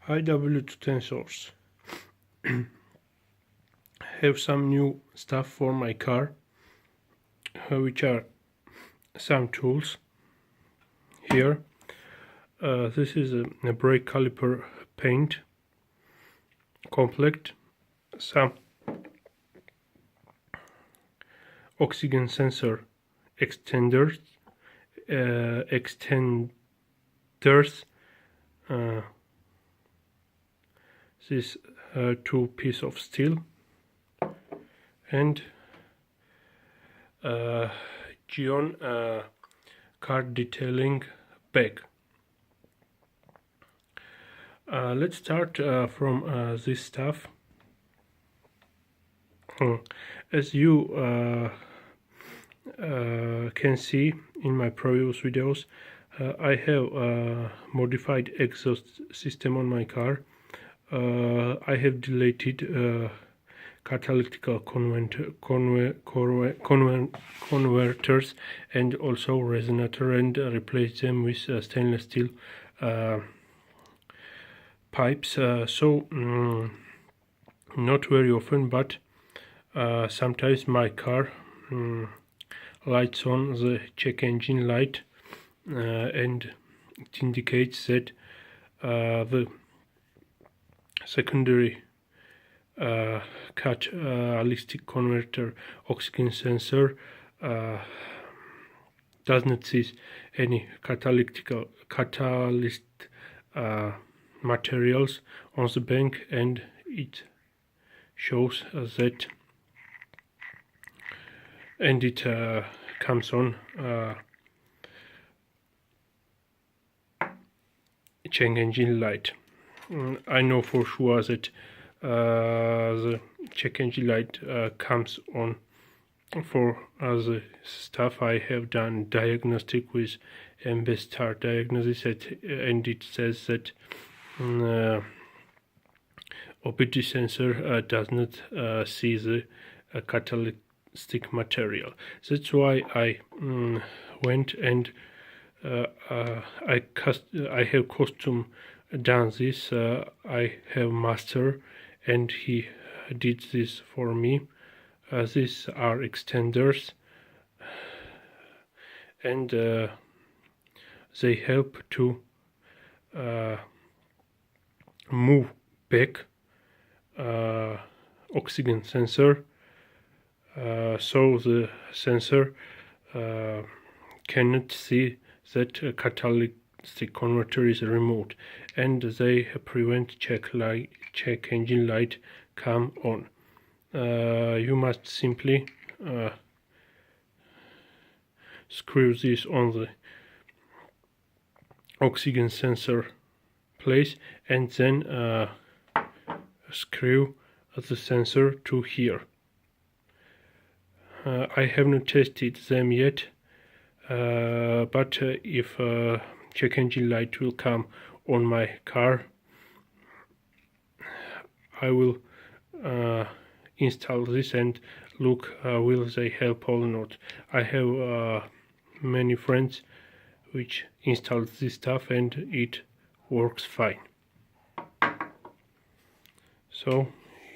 IW2 tensors. Have some new stuff for my car, which are some tools here. This is a brake caliper paint complete, some oxygen sensor extenders, this two piece of steel, and Gyeon car detailing bag. Let's start from this stuff. As you can see in my previous videos, I have modified exhaust system on my car. I have deleted catalytic converters and also resonator, and replaced them with stainless steel pipes. Not very often, but sometimes my car lights on the check engine light, and it indicates that the secondary catalytic converter oxygen sensor does not see any catalyst materials on the bank, and it shows that, and it comes on check engine light. I know for sure that the check engine light comes on for the stuff I have done diagnostic with MB-Star diagnosis, and it says that OBD sensor does not see the catalytic material. That's why I went and I have custom done this. I have master, and he did this for me. These are extenders, and they help to move back oxygen sensor, so the sensor cannot see that catalytic converter is removed, and they prevent check engine light come on. You must simply screw this on the oxygen sensor place, and then screw the sensor to here. I have not tested them yet, but if check engine light will come on my car, I will install this and look will they help or not. I have many friends which installed this stuff, and it works fine. So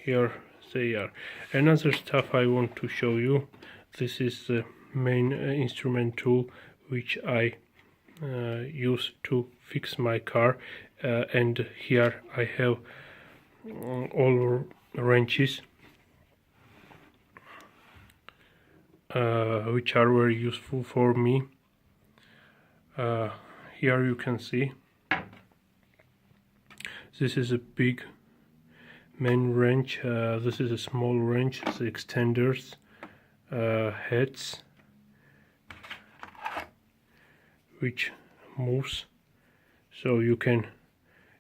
here they are. Another stuff I want to show you. This is the main instrument tool which I use to fix my car, and here I have all wrenches which are very useful for me. Here you can see this is a big main wrench, this is a small wrench, the extenders, heads which moves, so you can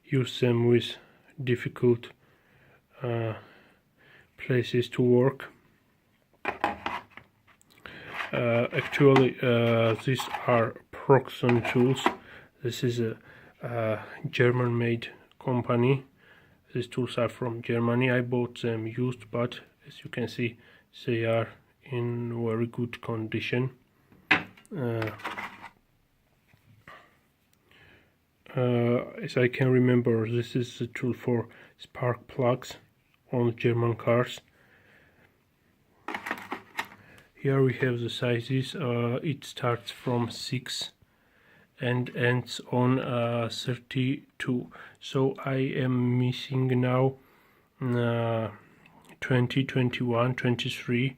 use them with difficult places to work. Actually these are Proxxon tools. This is a German made company. These tools are from Germany. I bought them used, but as you can see they are in very good condition. as I can remember, this is the tool for spark plugs on German cars. Here we have the sizes. It starts from 6 and ends on 32. So I am missing now 20, 21, 23,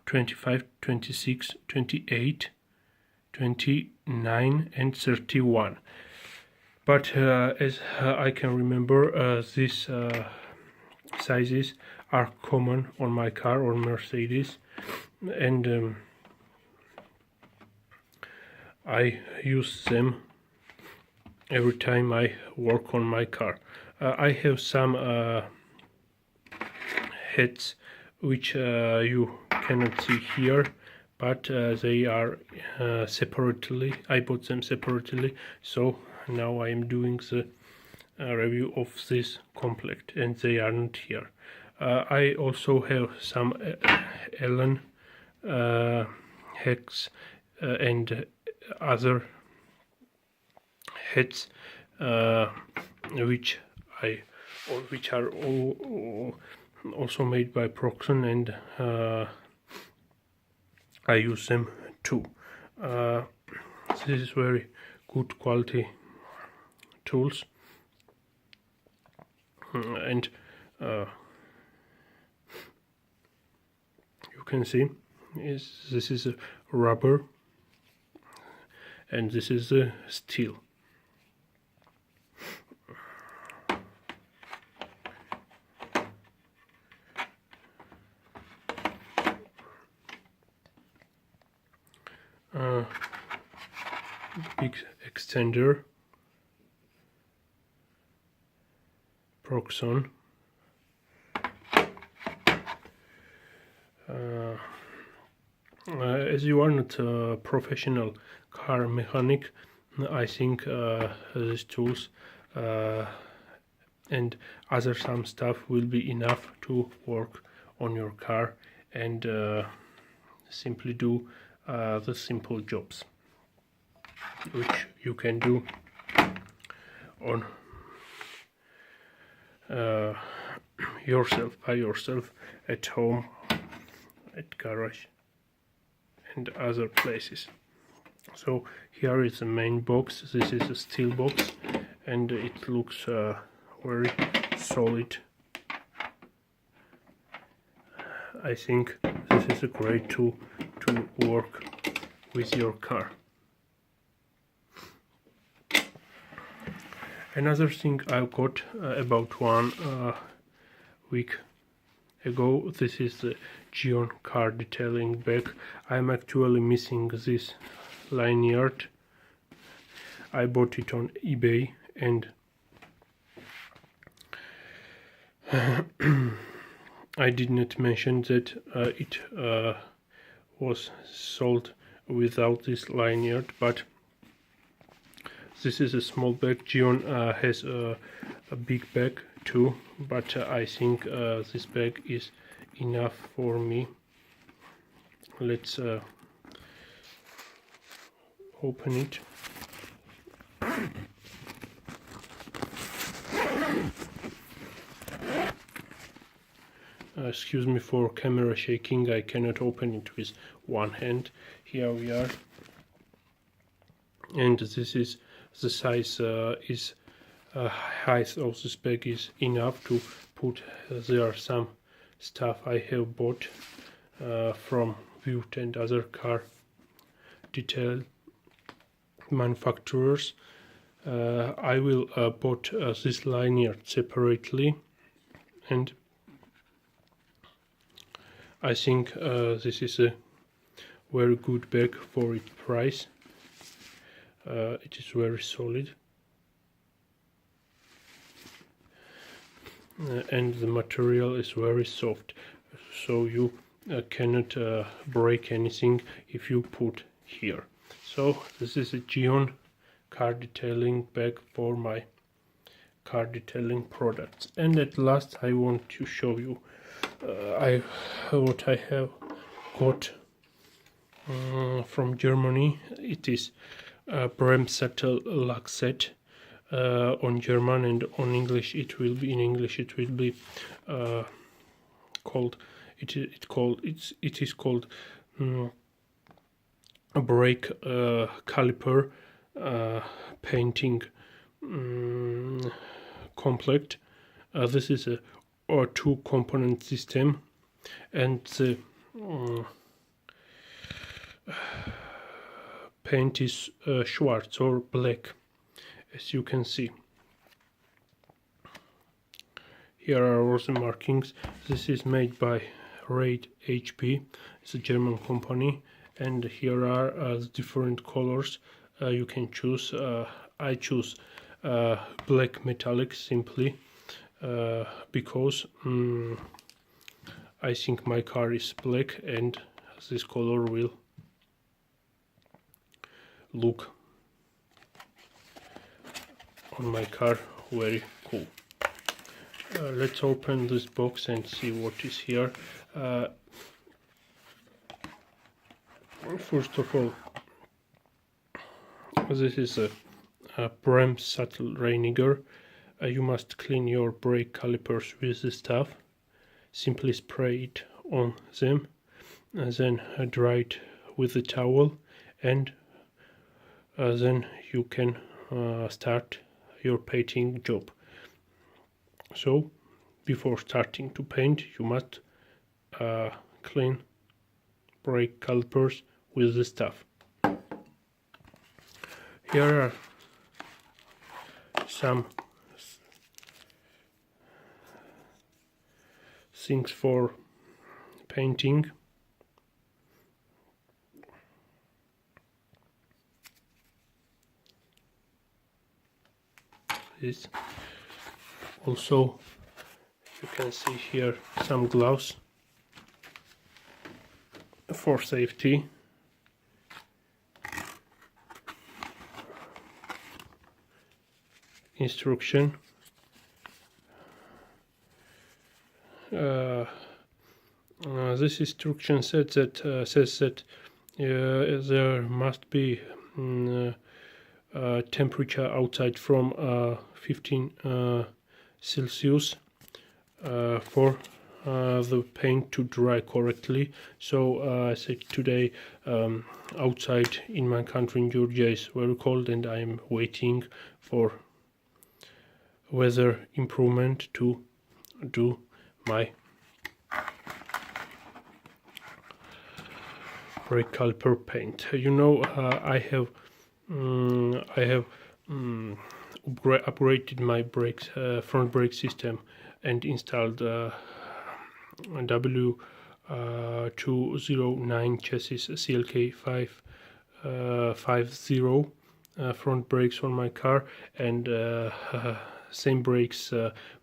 25, 26, 28, 29 and 31. But as I can remember, these sizes are common on my car, or Mercedes, and I use them every time I work on my car. I have some heads which you cannot see here, but they are separately. I bought them separately, so now I am doing the review of this complete, and they are not here. I also have some Allen hex and other heads which are also made by Proxxon, and I use them too. This is very good quality tools, and you can see this is a rubber and this is a steel. Big extender, Proxxon. As you are not a professional car mechanic, I think these tools and other some stuff will be enough to work on your car and simply do the simple jobs which you can do on yourself, by yourself, at home, at garage and other places. So here is the main box. This is a steel box and it looks very solid. I think this is a great tool to work with your car. Another thing I got about 1 week ago, this is the Gyeon car detailing bag. I'm actually missing this lanyard. I bought it on eBay and I did not mention that it was sold without this lanyard, but this is a small bag. Gyeon has a big bag too, but I think this bag is enough for me. Let's open it. Excuse me for camera shaking, I cannot open it with one hand. Here we are, and this is the size is height of this bag is enough to put. There are some stuff I have bought from View and other car detail manufacturers. I will bought this lanyard separately, and I think this is a very good bag for its price. It is very solid, and the material is very soft, so you cannot break anything if you put here. So this is a Gyeon car detailing bag for my car detailing products. And at last I want to show you what I have got from Germany. It is bremssattellack set. On German, and on English it will be called it is called a brake caliper painting complex. This is a two-component system, and the paint is Schwarz or black, as you can see. Here are all the markings. This is made by Raid HP. It's a German company, and here are the different colors you can choose. I choose black metallic simply because I think my car is black, and this color will look on my car very cool. Let's open this box and see what is here. First of all, this is a bremssattellack. You must clean your brake calipers with this stuff. Simply spray it on them, and then dry it with a towel, and then you can start your painting job. So before starting to paint, you must clean brake calipers with the stuff. Here are some things for painting. This also, you can see here some gloves for safety. Instruction. This instruction says that there must be temperature outside from 15 Celsius for the paint to dry correctly. So I said today outside in my country in Georgia is very cold, and I am waiting for weather improvement to do my brake caliper paint. You know, I have upgraded my brakes, front brake system, and installed W209 chassis CLK 550 front brakes on my car, and same brakes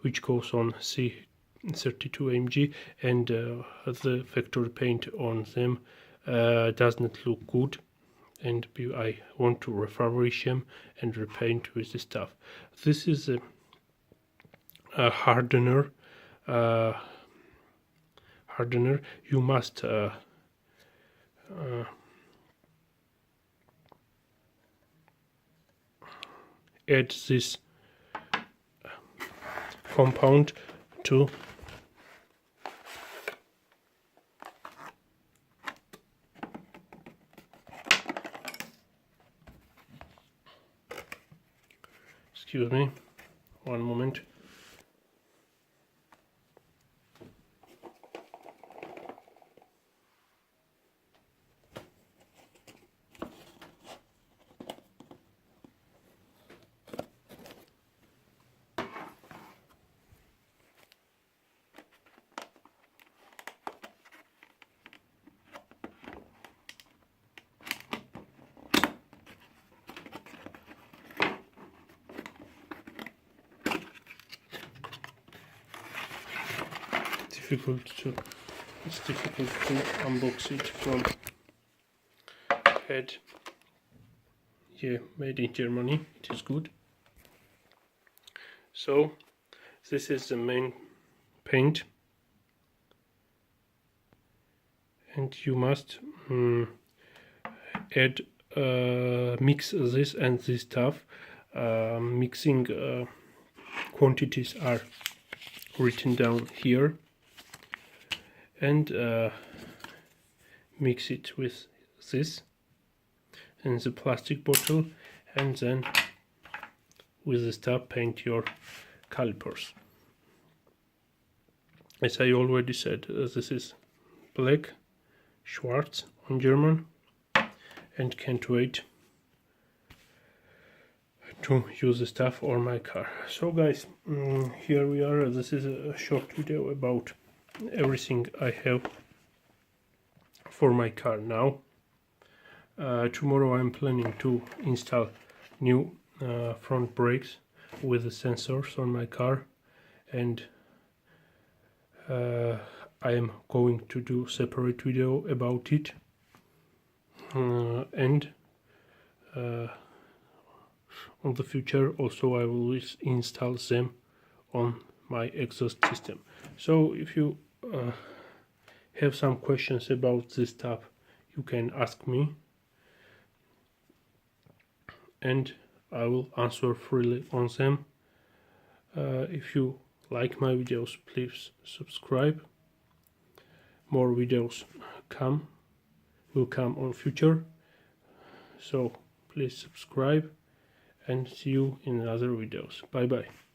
which goes on C32 AMG, and the factory paint on them does not look good, and I want to refurbish them and repaint with the stuff. This is a hardener. You must add this compound to excuse me, one moment. It's difficult to unbox it from head. Yeah, made in Germany. It is good. So this is the main paint, and you must add mix this and this stuff. Mixing quantities are written down here, and mix it with this and the plastic bottle, and then with the stuff paint your calipers. As I already said, this is black Schwarz on German, and can't wait to use the stuff on my car. So guys, here we are. This is a short video about everything I have for my car now. Tomorrow I'm planning to install new front brakes with the sensors on my car, and I am going to do separate video about it, and on the future also I will install them on my exhaust system. So if you have some questions about this stuff, you can ask me, and I will answer freely on them. If you like my videos, please subscribe. More videos will come on future, so please subscribe, and see you in other videos. Bye bye.